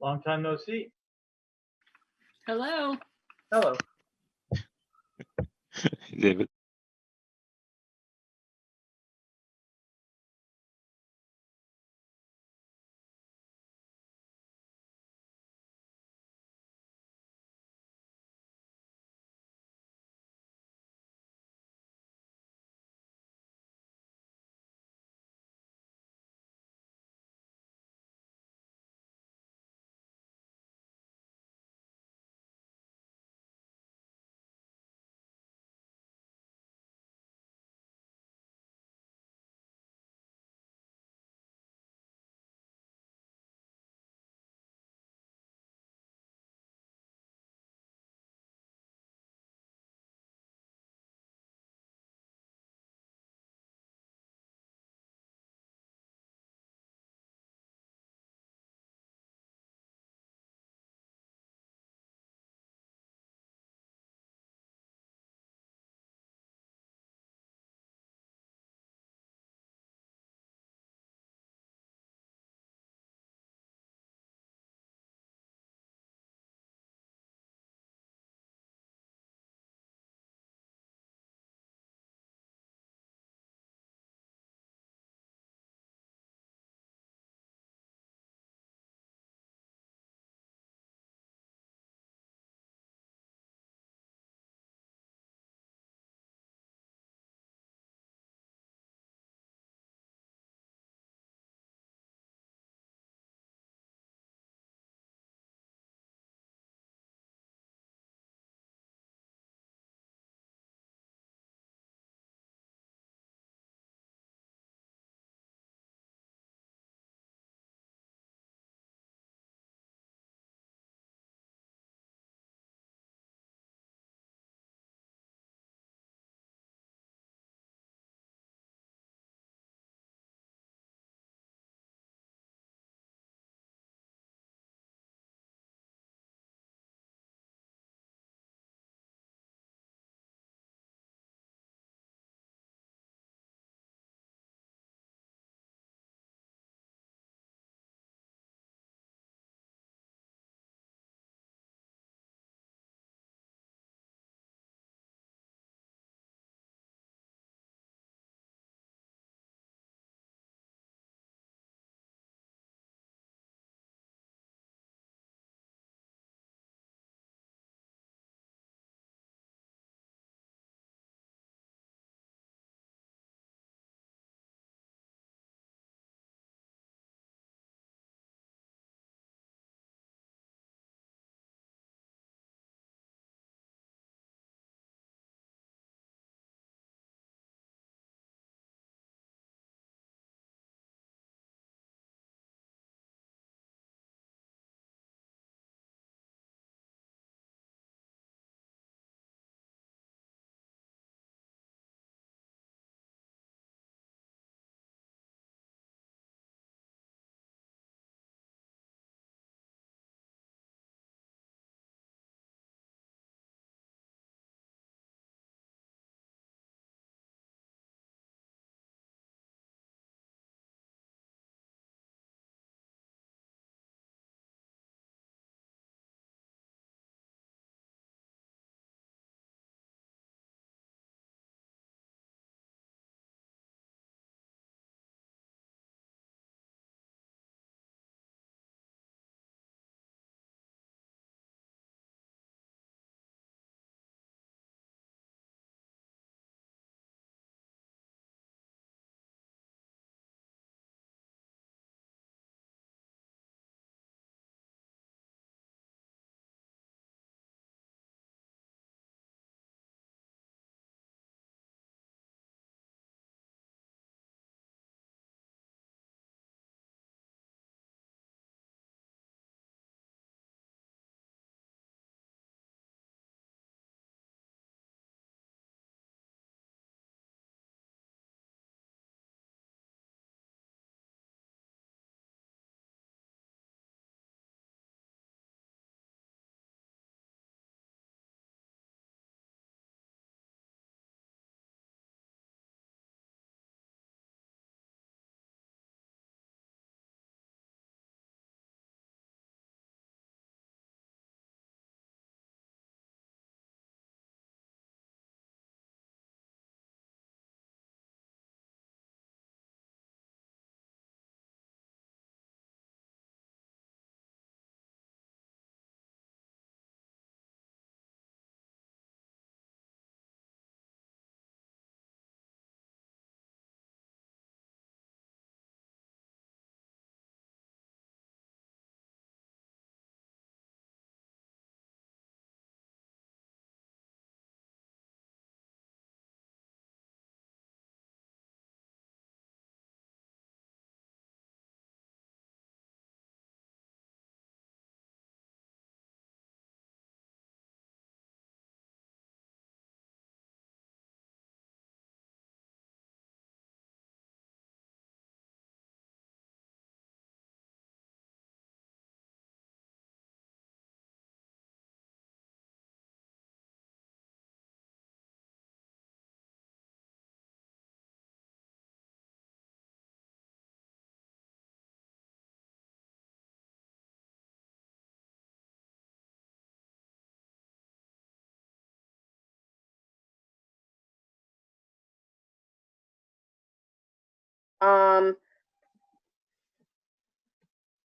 Long time no see. Hello. Hello. David.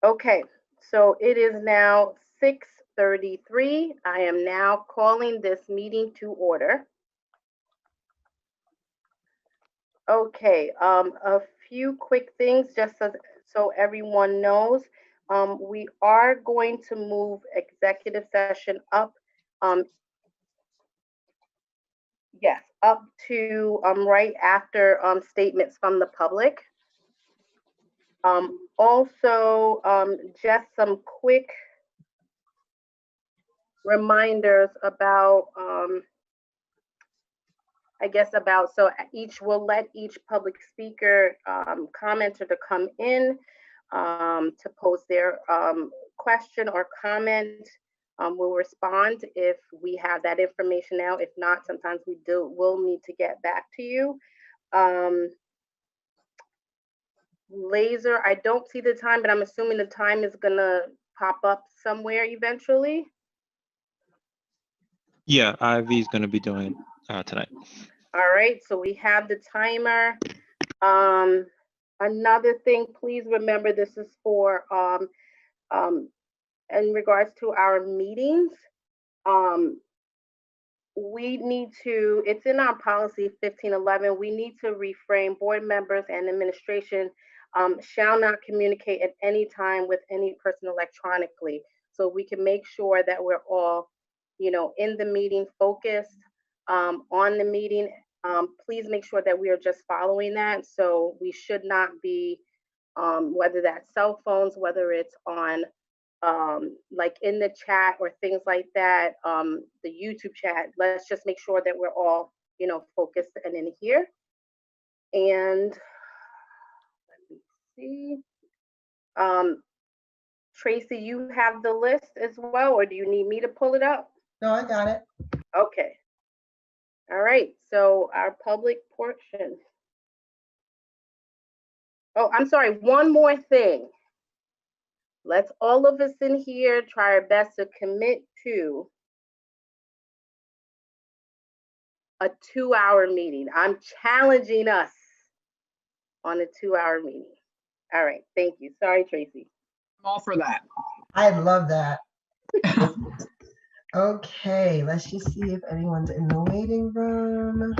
Okay, so it is now 6:33. I am now calling this meeting to order. Okay, a few quick things just so everyone knows. We are going to move executive session up, yes, up to right after statements from the public. Also, just some quick reminders about, so we'll let each public speaker commenter to come in to pose their question or comment. We'll respond if we have that information now. If not, sometimes we'll need to get back to you. Laser, I don't see the time, but I'm assuming the time is gonna pop up somewhere eventually. Yeah, Ivy is gonna be doing tonight. All right, so we have the timer. Another thing, please remember this is for in regards to our meetings. We need to, it's in our policy 1511, we need to refrain board members and administration shall not communicate at any time with any person electronically. So we can make sure that we're all, in the meeting, focused on the meeting. Please make sure that we are just following that. So we should not be, whether that's cell phones, whether it's on like in the chat or things like that, the YouTube chat. Let's just make sure that we're all, focused and in here. And let me see. Tracy, you have the list as well, or do you need me to pull it up? No, I got it. Okay. All right, so our public portion. Oh, I'm sorry, one more thing. Let's all of us in here try our best to commit to a 2-hour meeting. I'm challenging us on a 2-hour meeting. All right, thank you. Sorry, Tracy. I'm all for that. I love that. Okay, let's just see if anyone's in the waiting room.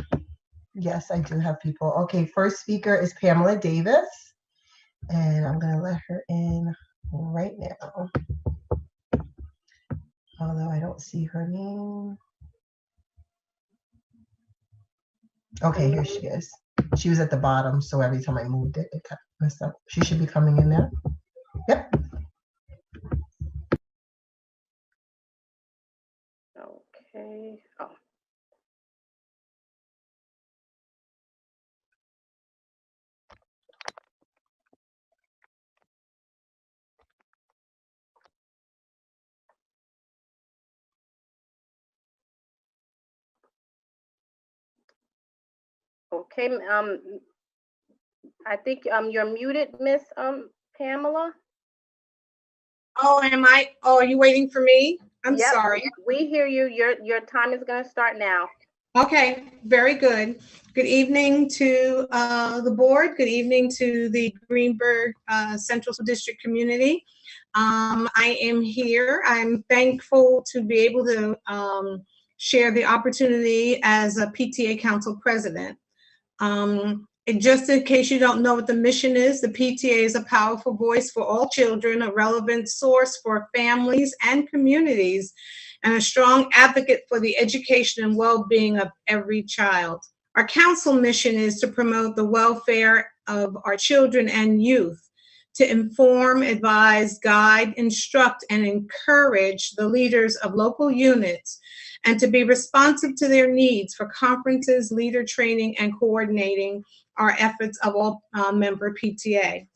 Yes, I do have people. Okay, first speaker is Pamela Davis, and I'm gonna let her in right now. Although I don't see her name. Okay, here she is. She was at the bottom, so every time I moved it, it got messed up. She should be coming in now. Yep. Okay. Oh. Okay, I think you're muted, Miss Pamela. Oh, am I? Oh, are you waiting for me? I'm Yep, sorry. We hear you. Your time is going to start now. Okay, very good. Good evening to the board. Good evening to the Greenburgh Central District community. I am here. I'm thankful to be able to share the opportunity as a PTA Council President. And just in case you don't know what the mission is, the PTA is a powerful voice for all children, a relevant source for families and communities, and a strong advocate for the education and well-being of every child. Our council mission is to promote the welfare of our children and youth, to inform, advise, guide, instruct, and encourage the leaders of local units, and to be responsive to their needs for conferences, leader training, and coordinating our efforts of all member PTA.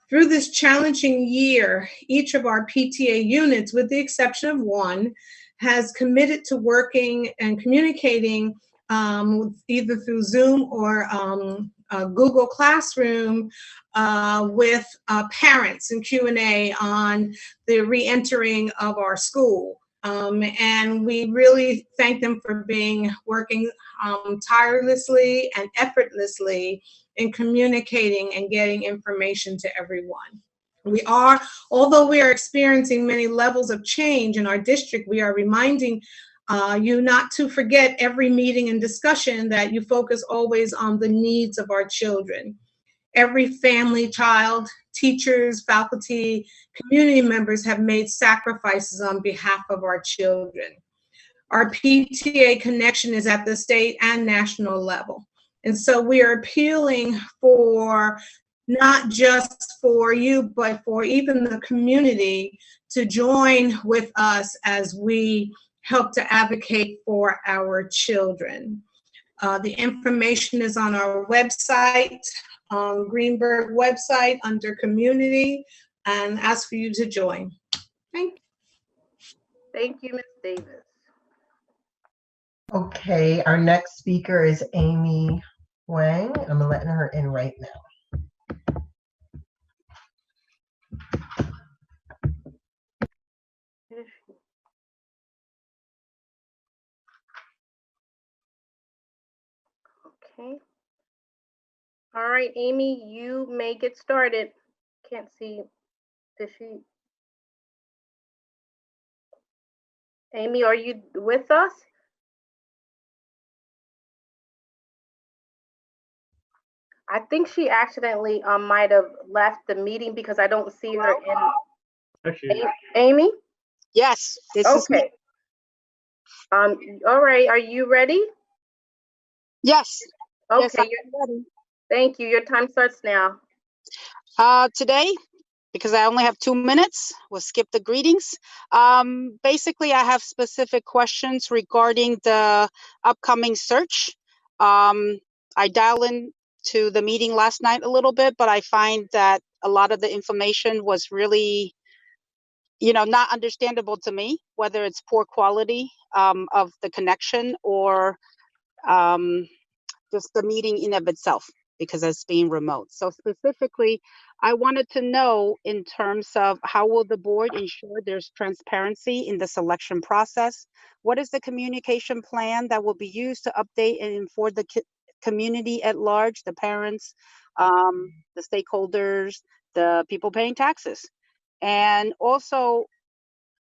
Through this challenging year, each of our PTA units, with the exception of one, has committed to working and communicating either through Zoom or Google Classroom with parents and Q&A on the re-entering of our school. And we really thank them for working tirelessly and effortlessly in communicating and getting information to everyone. Although we are experiencing many levels of change in our district, we are reminding you not to forget every meeting and discussion that you focus always on the needs of our children. Every family, child, teachers, faculty, community members have made sacrifices on behalf of our children. Our PTA connection is at the state and national level. And so we are appealing for not just for you, but for even the community to join with us as we help to advocate for our children. The information is on our website, Greenburgh website under community, and ask for you to join. Thank you. Thank you, Ms. Davis. Okay, our next speaker is Amy Wang. I'm letting her in right now. Okay. All right, Amy, you may get started. Can't see. Did she? Amy, are you with us? I think she accidentally might have left the meeting because I don't see her in. Amy? Yes, this is me. Okay. All right, are you ready? Yes. Okay, Yes, I'm ready. thank you. Your time starts now. Today, because I only have 2 minutes, we'll skip the greetings. Basically, I have specific questions regarding the upcoming search. I dialed in to the meeting last night a little bit, but I find that a lot of the information was really, not understandable to me, whether it's poor quality of the connection or just the meeting in of itself, because it's being remote. So specifically, I wanted to know in terms of how will the board ensure there's transparency in the selection process? What is the communication plan that will be used to update and inform the community at large, the parents, the stakeholders, the people paying taxes? And also,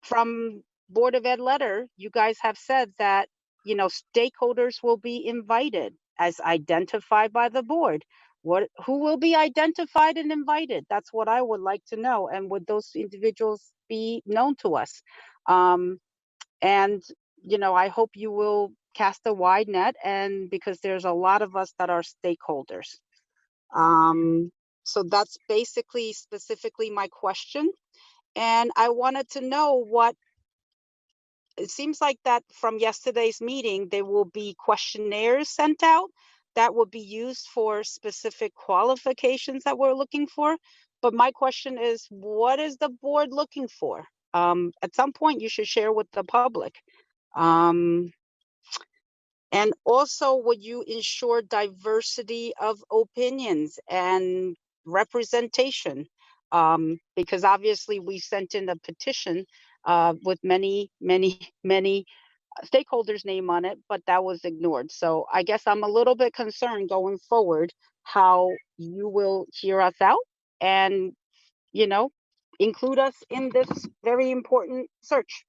from Board of Ed letter, you guys have said that, stakeholders will be invited as identified by the board. Who will be identified and invited? That's what I would like to know. And would those individuals be known to us? And, I hope you will cast a wide net, and because there's a lot of us that are stakeholders. So that's basically specifically my question. And I wanted to know it seems like that from yesterday's meeting, there will be questionnaires sent out that will be used for specific qualifications that we're looking for. But my question is, what is the board looking for? At some point, you should share with the public. And also, would you ensure diversity of opinions and representation? Because obviously we sent in a petition with many stakeholders' name on it, but that was ignored. So I guess I'm a little bit concerned going forward how you will hear us out and, include us in this very important search.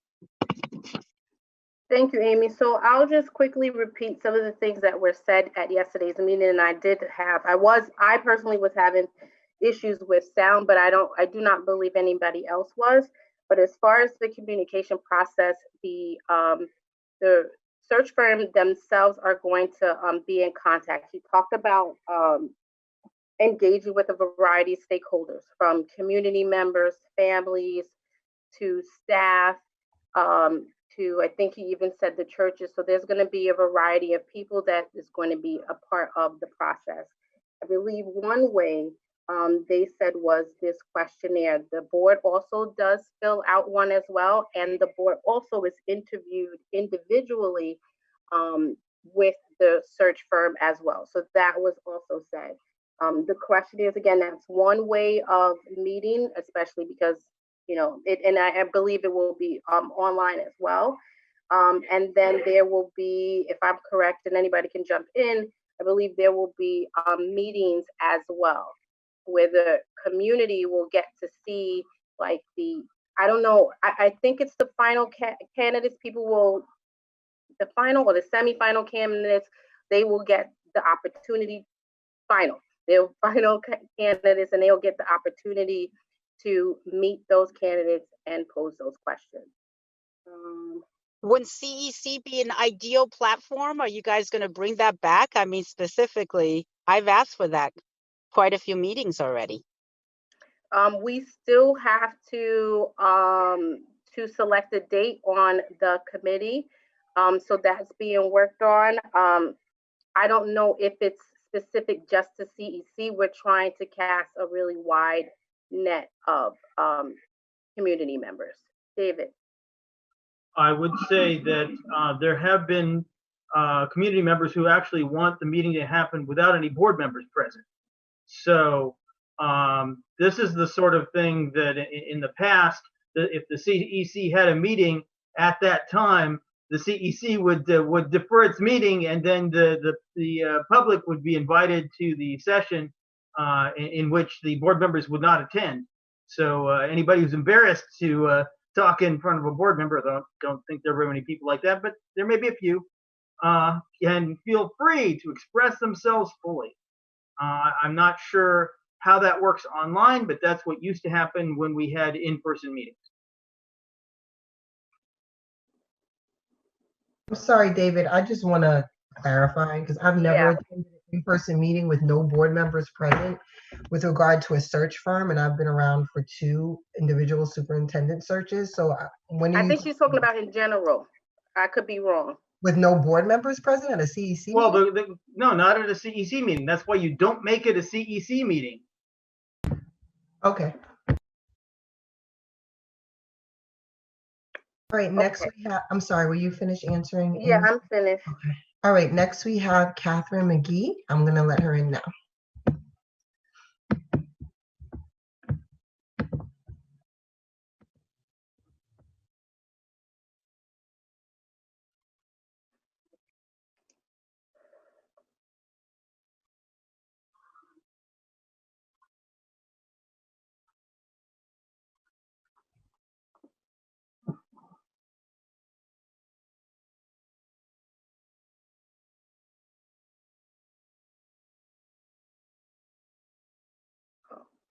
Thank you, Amy. So I'll just quickly repeat some of the things that were said at yesterday's meeting. And I personally was having issues with sound, but I do not believe anybody else was. But as far as the communication process, the search firm themselves are going to be in contact. He talked about engaging with a variety of stakeholders, from community members, families, to staff, to, I think he even said, the churches. So there's going to be a variety of people that is going to be a part of the process. I believe one way they said was this questionnaire. The board also does fill out one as well, and the board also is interviewed individually with the search firm as well. So that was also said. The questionnaires, again, that's one way of meeting, especially because, and I believe it will be online as well. And then there will be, if I'm correct, and anybody can jump in, I believe there will be meetings as well, where the community will get to see like I don't know, I think it's the final candidates, people will, the final or the semi-final candidates, they will get the opportunity, they're final candidates, and they'll get the opportunity to meet those candidates and pose those questions. Would CEC be an ideal platform? Are you guys going to bring that back? I mean, specifically, I've asked for that quite a few meetings already. We still have to select a date on the committee. So that's being worked on. I don't know if it's specific just to CEC. We're trying to cast a really wide net of community members. David. I would say that there have been community members who actually want the meeting to happen without any board members present. So this is the sort of thing that in the past, if the CEC had a meeting at that time, the CEC would defer its meeting, and then the public would be invited to the session in which the board members would not attend. So anybody who's embarrassed to talk in front of a board member, don't think there are very many people like that, but there may be a few, can feel free to express themselves fully. I'm not sure how that works online, but that's what used to happen when we had in-person meetings. I'm sorry, David, I just want to clarify, because I've never attended an in-person meeting with no board members present with regard to a search firm, and I've been around for 2 individual superintendent searches. So I think she's talking about in general. I could be wrong. With no board members present at a CEC? Well, no, not at a CEC meeting. That's why you don't make it a CEC meeting. Okay. All right, next we have, I'm sorry, were you finished answering? Yeah, I'm finished. Okay. All right, next we have Catherine Mcgee. I'm gonna let her in now.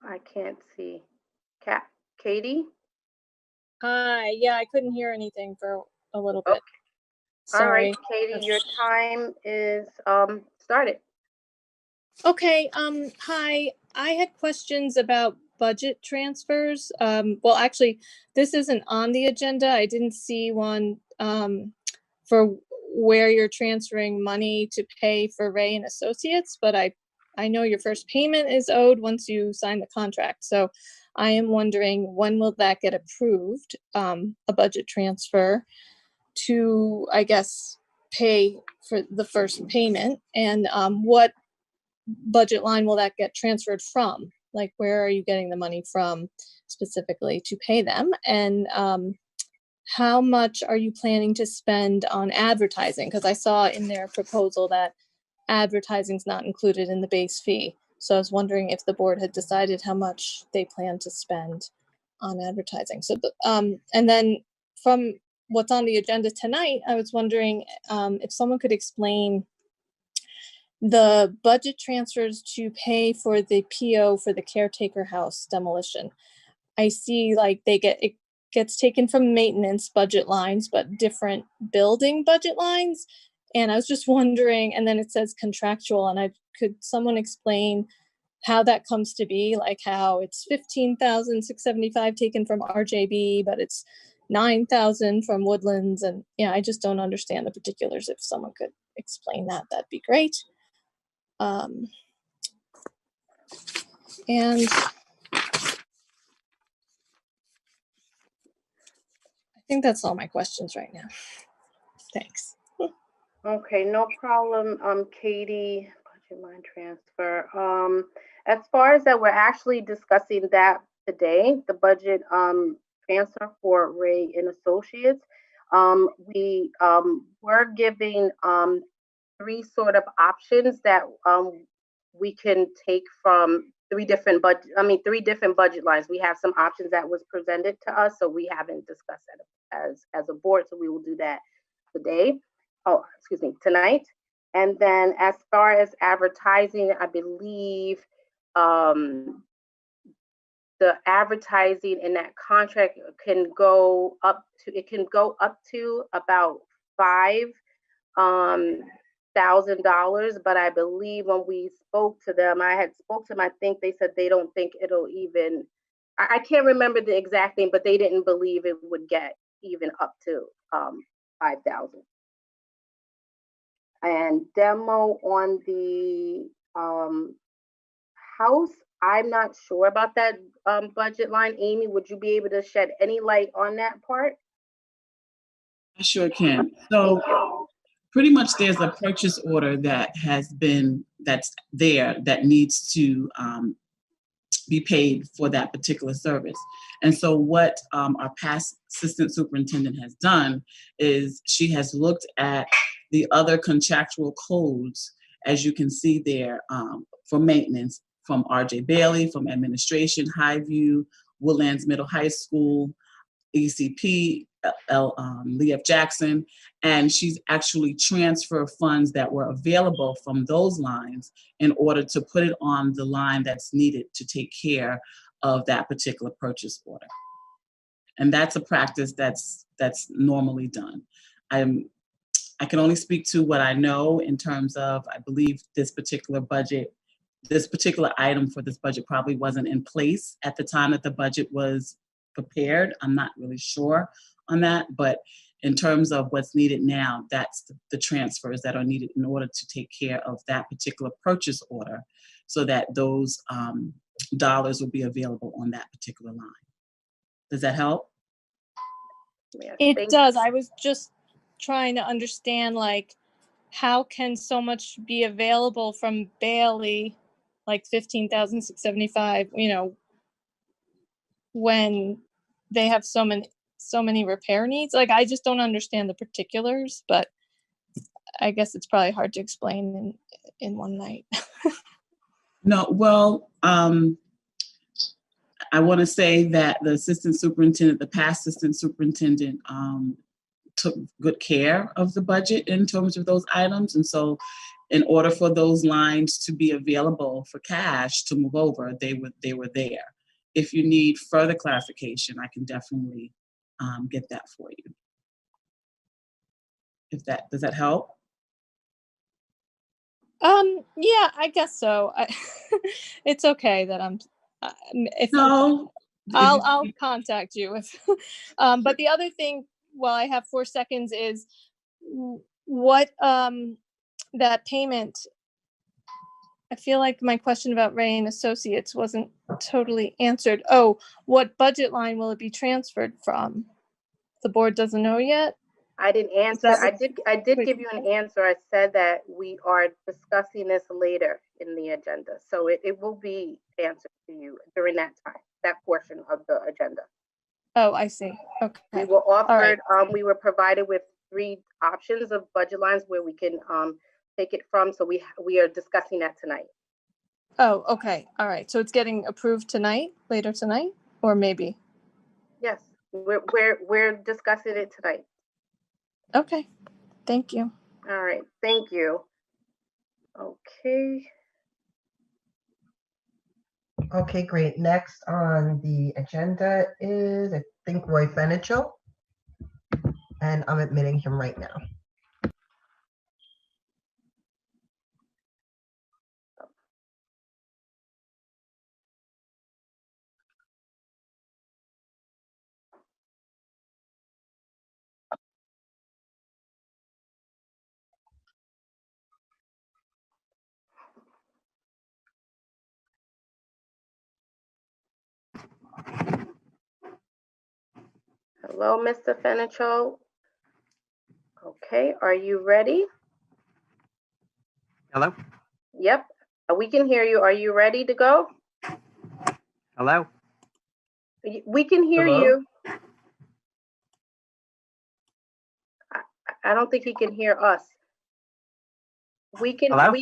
I can't see. Katie? Hi, yeah, I couldn't hear anything for a little bit. Okay. Sorry. All right, Katie, your time is started. Okay, hi, I had questions about budget transfers. Well, actually, this isn't on the agenda. I didn't see one for where you're transferring money to pay for Ray and Associates, but I know your first payment is owed once you sign the contract. So I am wondering, when will that get approved, a budget transfer to, I guess, pay for the first payment, and what budget line will that get transferred from? Like, where are you getting the money from specifically to pay them? And how much are you planning to spend on advertising? Because I saw in their proposal that advertising is not included in the base fee. So I was wondering if the board had decided how much they plan to spend on advertising. So, and then from what's on the agenda tonight, I was wondering if someone could explain the budget transfers to pay for the PO for the caretaker house demolition. I see like it gets taken from maintenance budget lines, but different building budget lines. And I was just wondering, and then it says contractual, and could someone explain how that comes to be, like how it's $15,675 taken from RJB, but it's $9,000 from Woodlands, and yeah, I just don't understand the particulars. If someone could explain that, that'd be great. And I think that's all my questions right now. Thanks. Okay, no problem, Katie. Budget line transfer. As far as that, we're actually discussing that today, the budget transfer for Ray and Associates. We were giving three sort of options that we can take from three different budget lines. We have some options that was presented to us, so we haven't discussed that as a board, so we will do that tonight. And then as far as advertising, I believe the advertising in that contract can go up to about $5,000, but I believe when we spoke to them, I think they said they don't think it'll even, I can't remember the exact thing, but they didn't believe it would get even up to 5,000. And demo on the house, I'm not sure about that budget line. Amy, would you be able to shed any light on that part? I sure can. So pretty much there's a purchase order that's there that needs to be paid for that particular service. And so what our past assistant superintendent has done is she has looked at the other contractual codes, as you can see there, for maintenance, from RJ Bailey, from administration, Highview, Woodlands Middle High School, ECP, Lee F. Jackson, and she's actually transferred funds that were available from those lines in order to put it on the line that's needed to take care of that particular purchase order. And that's a practice that's normally done. I can only speak to what I know in terms of, I believe this particular item for this budget probably wasn't in place at the time that the budget was prepared. I'm not really sure on that, but in terms of what's needed now, that's the transfers that are needed in order to take care of that particular purchase order so that those dollars will be available on that particular line. Does that help? Yeah, It does. I was just trying to understand, like, how can so much be available from Bailey, like 15,675, when they have so many repair needs? Like, I just don't understand the particulars, but I guess it's probably hard to explain in one night. No, well, I want to say that the past assistant superintendent, took good care of the budget in terms of those items. And so in order for those lines to be available for cash to move over, they were there. If you need further clarification, I can definitely get that for you. Does that help? Yeah, I guess so. It's okay that I'll contact you if, but the other thing, while I have 4 seconds, is what, that payment, I feel like my question about Ray and Associates wasn't totally answered. Oh, what budget line will it be transferred from? The board doesn't know yet? I didn't answer. I did give you an answer. I said that we are discussing this later in the agenda. So it will be answered to you during that time, that portion of the agenda. Oh, I see. Okay. We were offered, we were provided with 3 options of budget lines where we can take it from. So we are discussing that tonight. Oh, okay. All right. So it's getting approved tonight, later tonight, or maybe? Yes, we're discussing it tonight. Okay. Thank you. All right. Thank you. Okay. Okay, great. Next on the agenda is, I think, Roy Fenichel, and I'm admitting him right now. Hello, Mr. Fenichel. Okay, are you ready? Hello? Yep, we can hear you. Are you ready to go? Hello? We can hear you. I don't think he can hear us. We can, Hello?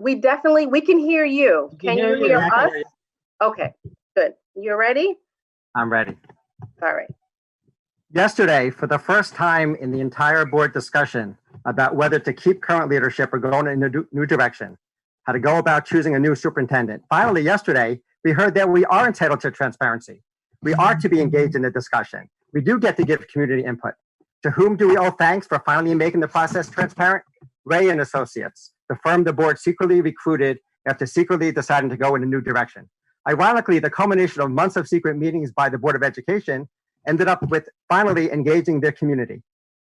we definitely, we can hear you. We can Can hear you you. hear I can us? hear you. Okay, good. You ready? I'm ready. All right. Yesterday, for the first time in the entire board discussion about whether to keep current leadership or go in a new direction, how to go about choosing a new superintendent. Finally, yesterday, we heard that we are entitled to transparency. We are to be engaged in the discussion. We do get to give community input. To whom do we owe thanks for finally making the process transparent? Ray and Associates, the firm the board secretly recruited after secretly deciding to go in a new direction. Ironically, the culmination of months of secret meetings by the Board of Education ended up with finally engaging their community.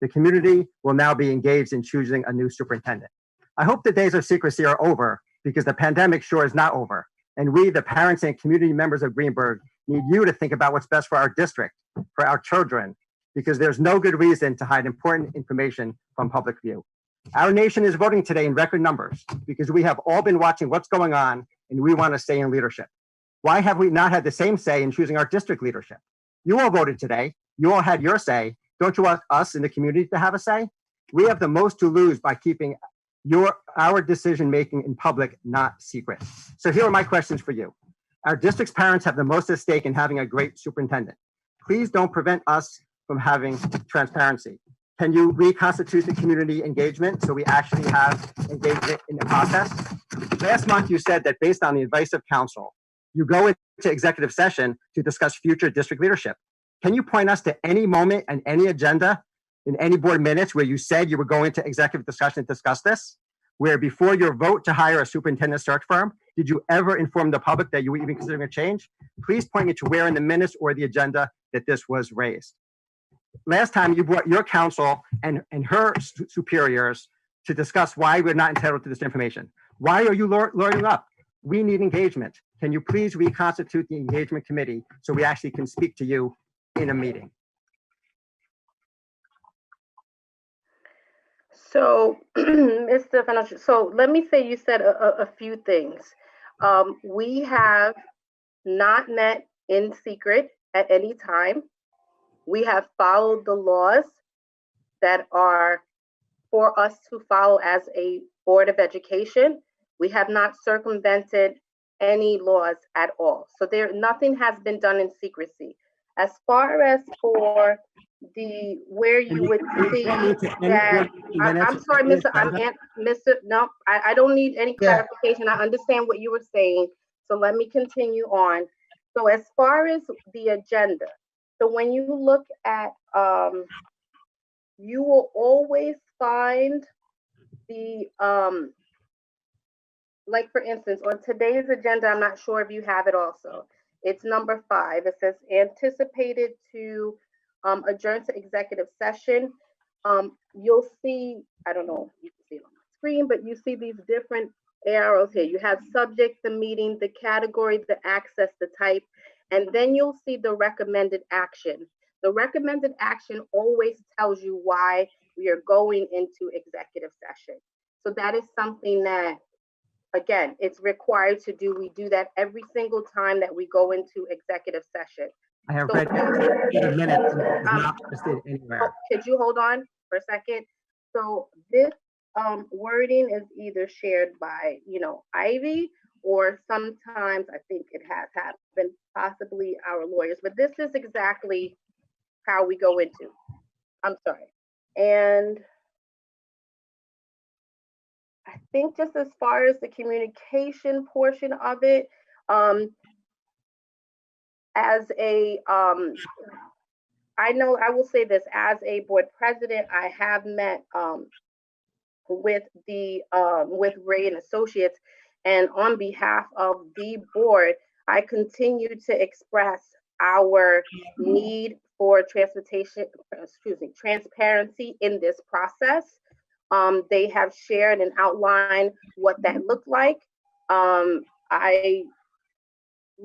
The community will now be engaged in choosing a new superintendent. I hope the days of secrecy are over because the pandemic sure is not over. And we, the parents and community members of Greenburgh, need you to think about what's best for our district, for our children, because there's no good reason to hide important information from public view. Our nation is voting today in record numbers because we have all been watching what's going on and we want to stay in leadership. Why have we not had the same say in choosing our district leadership? You all voted today. You all had your say. Don't you want us in the community to have a say? We have the most to lose by keeping our decision-making in public, not secret. So here are my questions for you. Our district's parents have the most at stake in having a great superintendent. Please don't prevent us from having transparency. Can you reconstitute the community engagement so we actually have engagement in the process? Last month, you said that based on the advice of counsel, you go into executive session to discuss future district leadership. Can you point us to any moment and any agenda in any board minutes where you said you were going to executive discussion to discuss this? Where before your vote to hire a superintendent search firm, did you ever inform the public that you were even considering a change? Please point me to where in the minutes or the agenda that this was raised. Last time you brought your counsel and her superiors to discuss why we're not entitled to this information. Why are you lawyering up? We need engagement. Can you please reconstitute the engagement committee so we actually can speak to you in a meeting? So, Mr. Financial, so let me say you said a few things. We have not met in secret at any time. We have followed the laws that are for us to follow as a Board of Education. We have not circumvented any laws at all. So nothing has been done in secrecy. As far as for the where you would see that, I'm sorry, no, I don't need any clarification. I understand what you were saying. So let me continue on. So as far as the agenda, so when you look at, you will always find the, like for instance, on today's agenda, I'm not sure if you have it also. It's number 5. It says anticipated to adjourn to executive session. You'll see, I don't know if you can see it on my screen, but you see these different arrows here. You have subject, the meeting, the category, the access, the type, and then you'll see the recommended action. The recommended action always tells you why we are going into executive session. So that is something that, again, it's required to do. We do that every single time that we go into executive session. I have read the minutes and it is not listed anywhere. Could you hold on for a second? So this wording is either shared by, Ivy, or sometimes I think it has happened, possibly our lawyers, but this is exactly how we go into. I'm sorry. And I think just as far as the communication portion of it, as a, I know I will say this, as a board president, I have met with Ray and Associates, and on behalf of the board, I continue to express our need for transparency in this process. They have shared and outlined what that looked like.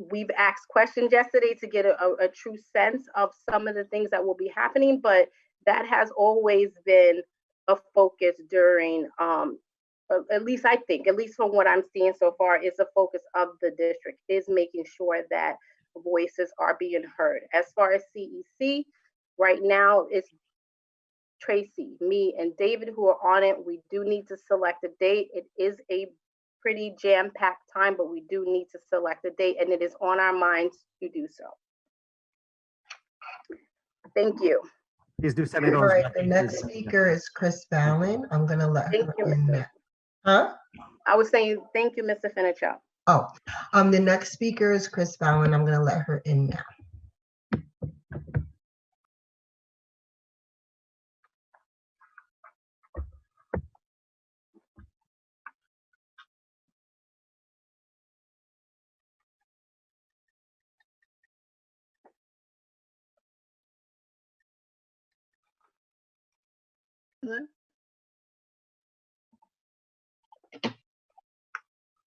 We've asked questions yesterday to get a true sense of some of the things that will be happening, but that has always been a focus during, at least I think, at least from what I'm seeing so far, is a focus of the district, is making sure that voices are being heard. As far as CEC, right now, it's Tracy, me, and David who are on it. We do need to select a date. It is a pretty jam-packed time, but we do need to select a date, and it is on our minds to do so. Thank you. Please do send me All those. right, the next speaker is Chris Fallon. I'm gonna let Thank her you, in Mr. now. Huh? I was saying thank you, Mr. Finichel. Oh, the next speaker is Chris Fallon. I'm gonna let her in now.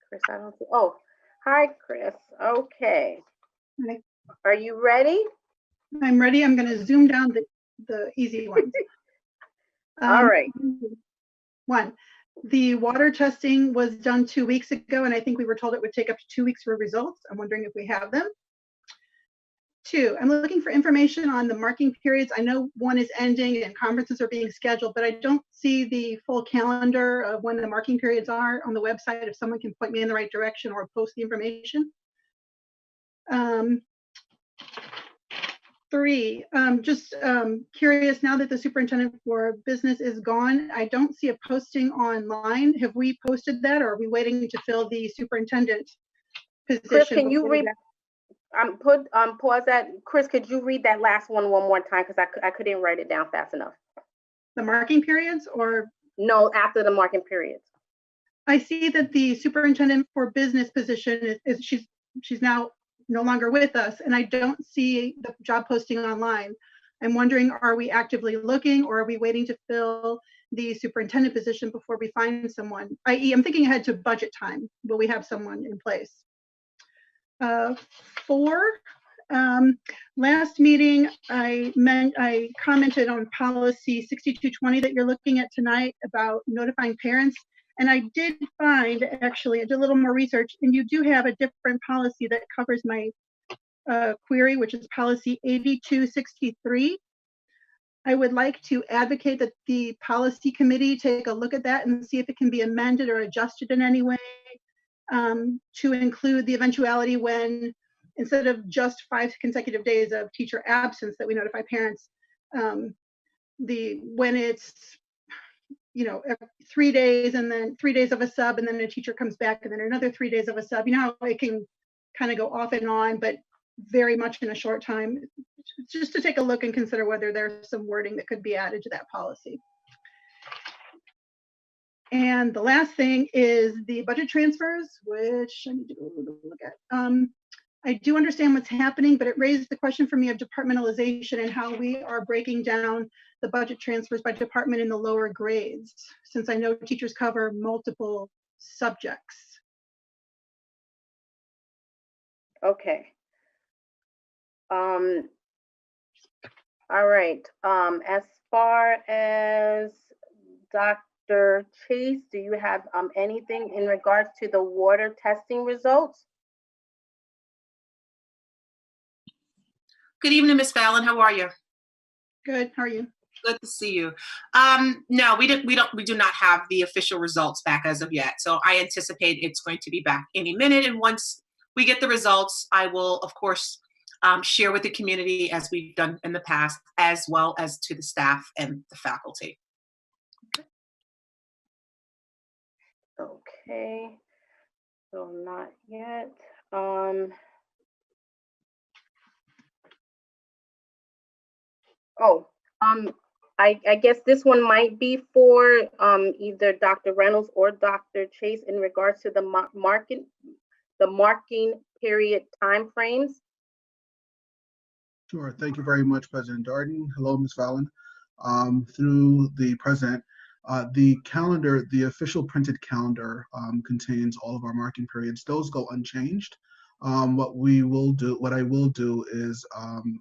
Chris, I don't see. Oh, hi, Chris. Okay. Hi. Are you ready? I'm ready. I'm going to zoom down the easy ones. All right. One, the water testing was done 2 weeks ago, and I think we were told it would take up to 2 weeks for results. I'm wondering if we have them. Two, I'm looking for information on the marking periods. I know one is ending and conferences are being scheduled, but I don't see the full calendar of when the marking periods are on the website. If someone can point me in the right direction or post the information. Three, just curious, now that the superintendent for business is gone, I don't see a posting online. Have we posted that, or are we waiting to fill the superintendent position? Chris, can you read? Pause that. Chris, could you read that last one more time? Because I couldn't write it down fast enough. The marking periods, or? No, after the marking periods. I see that the superintendent for business position she's now no longer with us, and I don't see the job posting online. I'm wondering, are we actively looking, or are we waiting to fill the superintendent position before we find someone? I.e., I'm thinking ahead to budget time. Will we have someone in place? Four, last meeting, I commented on policy 6220 that you're looking at tonight about notifying parents. And I did find, actually, I did a little more research, and you do have a different policy that covers my query, which is policy 8263. I would like to advocate that the policy committee take a look at that and see if it can be amended or adjusted in any way to include the eventuality when, instead of just 5 consecutive days of teacher absence that we notify parents, when it's 3 days and then 3 days of a sub, and then a teacher comes back and then another 3 days of a sub. You know how it can kind of go off and on, but very much in a short time. Just to take a look and consider whether there's some wording that could be added to that policy. And the last thing is the budget transfers, which I need to go look at. I do understand what's happening, but it raised the question for me of departmentalization and how we are breaking down the budget transfers by department in the lower grades, since I know teachers cover multiple subjects. Okay. All right. As far as Dr. Chase, do you have anything in regards to the water testing results? Good evening, Ms. Fallon. How are you? Good. How are you? Good to see you. No, we do not have the official results back as of yet. So I anticipate it's going to be back any minute. And once we get the results, I will, of course, share with the community as we've done in the past, as well as to the staff and the faculty. Okay. So not yet. I guess this one might be for either Dr. Reynolds or Dr. Chase in regards to the marking period timeframes. Sure. Thank you very much, President Darden. Hello, Ms. Fallon. Through the president, the calendar, the official printed calendar contains all of our marking periods. Those go unchanged. What I will do is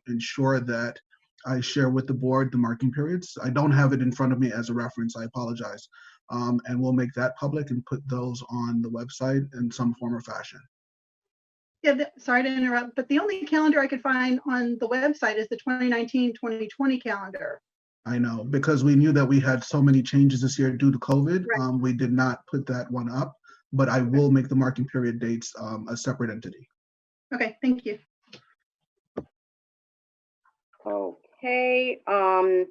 ensure that I share with the board the marking periods. I don't have it in front of me as a reference. I apologize. And we'll make that public and put those on the website in some form or fashion. Yeah, sorry to interrupt, but the only calendar I could find on the website is the 2019-2020 calendar. I know, because we knew that we had so many changes this year due to COVID. Right. We did not put that one up, but I will make the marking period dates a separate entity. Okay, thank you. Okay, and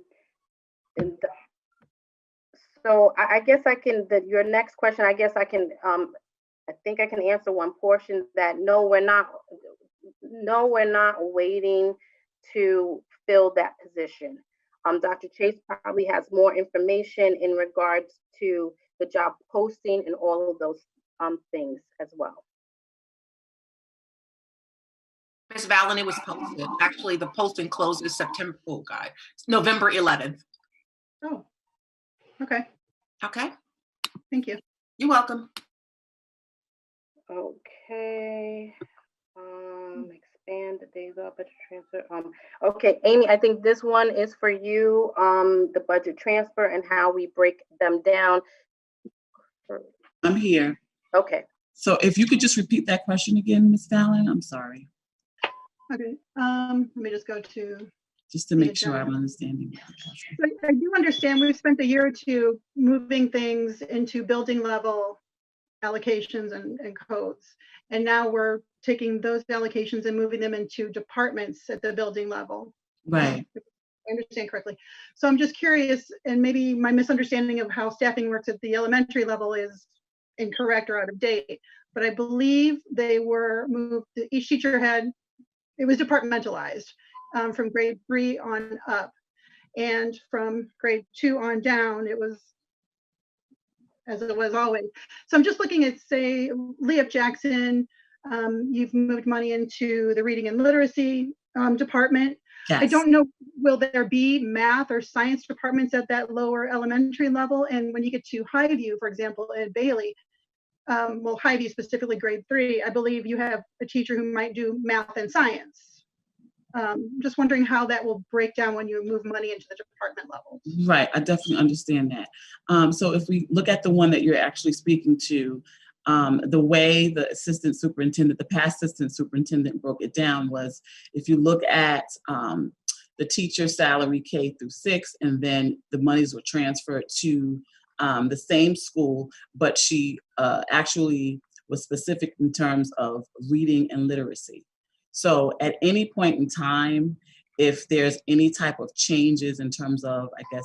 so I guess I can, your next question, I guess I can, I think I can answer one portion that no, we're not waiting to fill that position. Dr. Chase probably has more information in regards to the job posting and all of those things as well. Ms. Vallon, it was posted. Actually, the posting closes November 11th. Oh, okay. Okay. Thank you. You're welcome. Okay. Expand the days of budget transfer. Okay, Amy, I think this one is for you. The budget transfer and how we break them down. I'm here. Okay. So if you could just repeat that question again, Ms. Fallon, I'm sorry. Okay, let me just go to. Just to make sure I'm understanding. So I do understand we've spent a year or two moving things into building level allocations and codes. And now we're taking those allocations and moving them into departments at the building level. Right. If I understand correctly. So I'm just curious, and maybe my misunderstanding of how staffing works at the elementary level is incorrect or out of date, but I believe they were moved, each teacher had, it was departmentalized from grade 3 on up. And from grade 2 on down, it was as it was always. So I'm just looking at, say, Leah Jackson, you've moved money into the reading and literacy department. Yes. I don't know, will there be math or science departments at that lower elementary level? And when you get to Highview, for example, at Bailey, well, Highview specifically grade 3, I believe you have a teacher who might do math and science. Just wondering how that will break down when you move money into the department level. Right, I definitely understand that. So if we look at the one that you're actually speaking to, the way the assistant superintendent, the past assistant superintendent broke it down was, if you look at the teacher salary K through 6, and then the monies were transferred to the same school, but she actually was specific in terms of reading and literacy. So at any point in time, if there's any type of changes in terms of, I guess,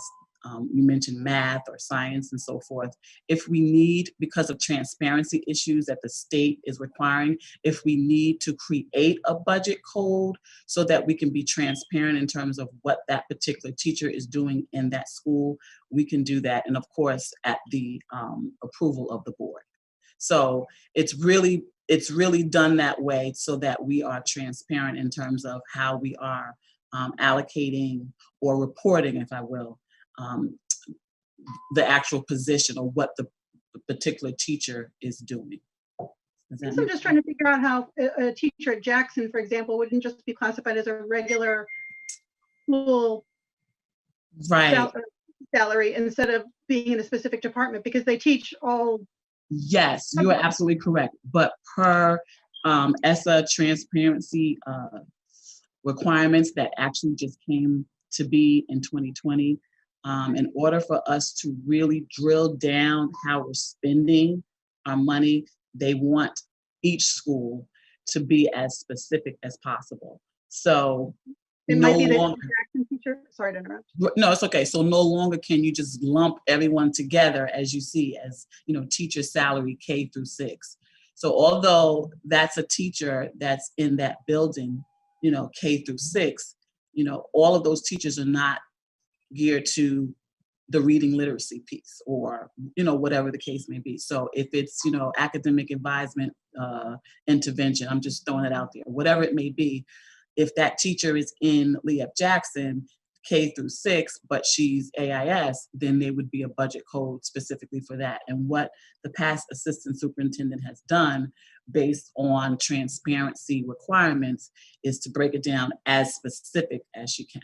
you mentioned math or science and so forth, if we need, because of transparency issues that the state is requiring, if we need to create a budget code so that we can be transparent in terms of what that particular teacher is doing in that school, we can do that. And of course, at the approval of the board. So it's really done that way so that we are transparent in terms of how we are allocating or reporting, if I will, the actual position or what the particular teacher is doing. I'm just trying to figure out how a teacher at Jackson, for example, wouldn't just be classified as a regular school salary instead of being in a specific department, because they teach all. Yes, you are absolutely correct. But per ESSA transparency requirements that actually just came to be in 2020, in order for us to really drill down how we're spending our money, they want each school to be as specific as possible. So it might be the Jackson teacher. Sorry to interrupt. No, it's okay. So no longer can you just lump everyone together as you see as, teacher salary K through 6. So although that's a teacher that's in that building, K through 6, all of those teachers are not geared to the reading literacy piece or, whatever the case may be. So if it's, academic advisement intervention, I'm just throwing it out there, whatever it may be, if that teacher is in Leah Jackson, K through 6, but she's AIS, then there would be a budget code specifically for that. And what the past assistant superintendent has done based on transparency requirements is to break it down as specific as she can.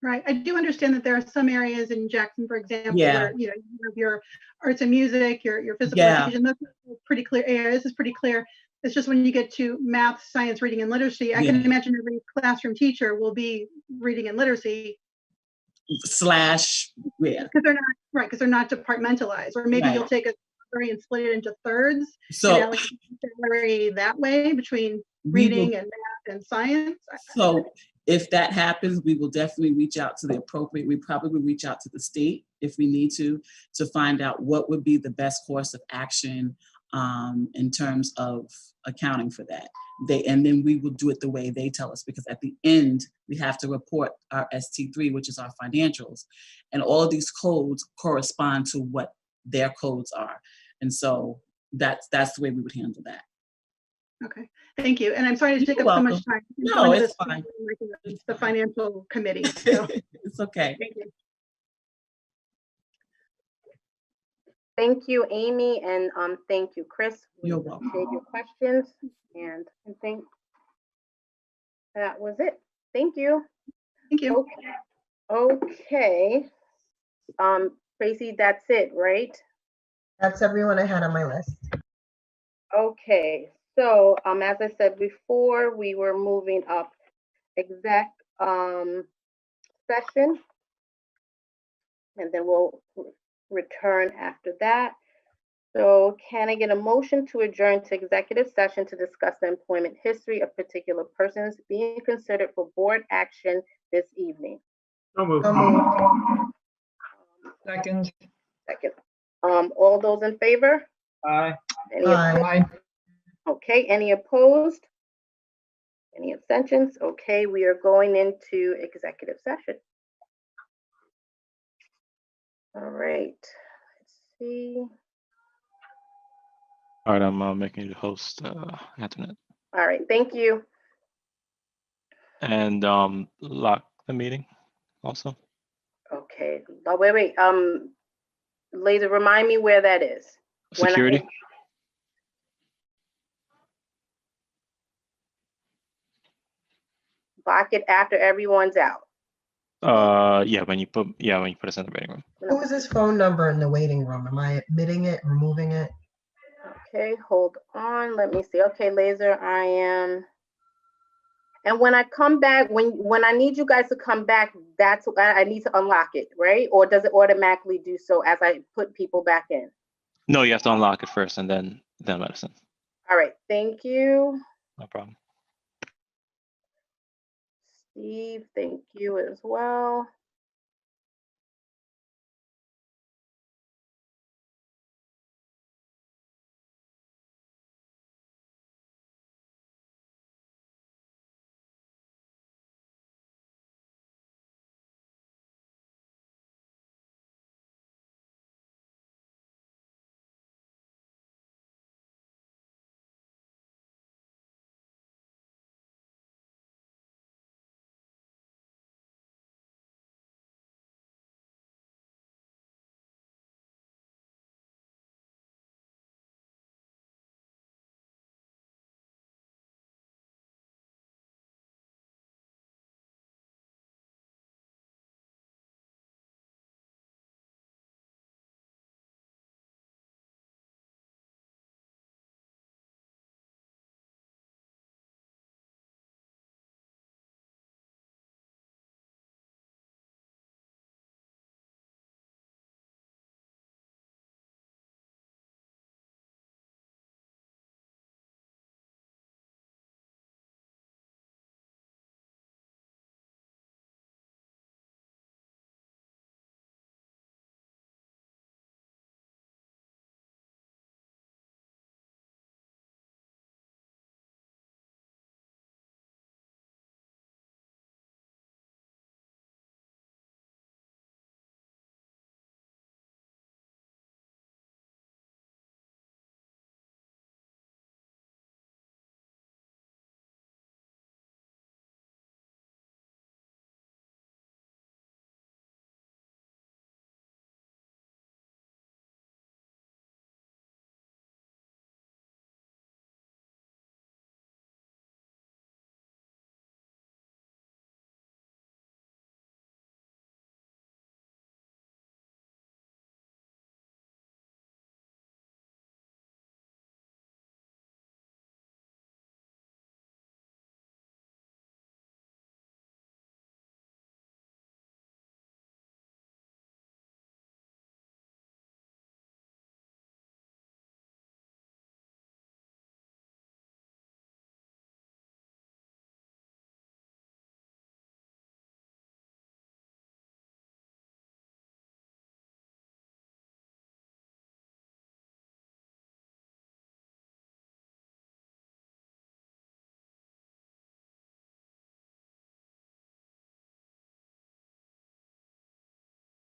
Right. I do understand that there are some areas in Jackson, for example, where you have your arts and music, your physical education, those are pretty clear areas. This is pretty clear. It's just when you get to math, science, reading, and literacy, I can imagine every classroom teacher will be reading and literacy slash where. Because they're not, right, because they're not departmentalized, or maybe you'll Right. take a salary and split it into thirds and So allocate the salary that way between we will, reading and math and science. so if that happens, we will definitely reach out to the appropriate, we probably will reach out to the state if we need to find out what would be the best course of action in terms of accounting for that. And then we will do it the way they tell us, because at the end, we have to report our ST3, which is our financials. And all of these codes correspond to what their codes are. And so that's the way we would handle that. Okay, thank you. And I'm sorry to take You're up so welcome. much time. No, it's fine. The financial committee. So, It's okay. thank you. Thank you, Amy, and thank you, Chris. We You're welcome. appreciate your questions, and I think that was it. Thank you. Thank you. Okay. Tracy, that's it, right? That's everyone I had on my list. Okay, so as I said before, we were moving up exec session, and then we'll return after that. So can I get a motion to adjourn to executive session to discuss the employment history of particular persons being considered for board action this evening? So moved. Second. Second. All those in favor? Aye. Any Aye. opposed? Aye. Okay, any opposed? Any abstentions? Okay, we are going into executive session. All right, let's see. All right, I'm making you the host, Antoinette. All right, thank you. And lock the meeting also. Okay, oh, wait. Laser, remind me where that is. When I Security. hit- Lock it after everyone's out. Yeah, when you put us in the waiting room. Who is this phone number in the waiting room? Am I admitting it, removing it? Okay, hold on. Let me see. Okay, Laser, I am. And when I come back, when I need you guys to come back, that's I need to unlock it, right? Or does it automatically do so as I put people back in? No, you have to unlock it first and then medicine. All right, thank you. No problem. Steve, thank you as well.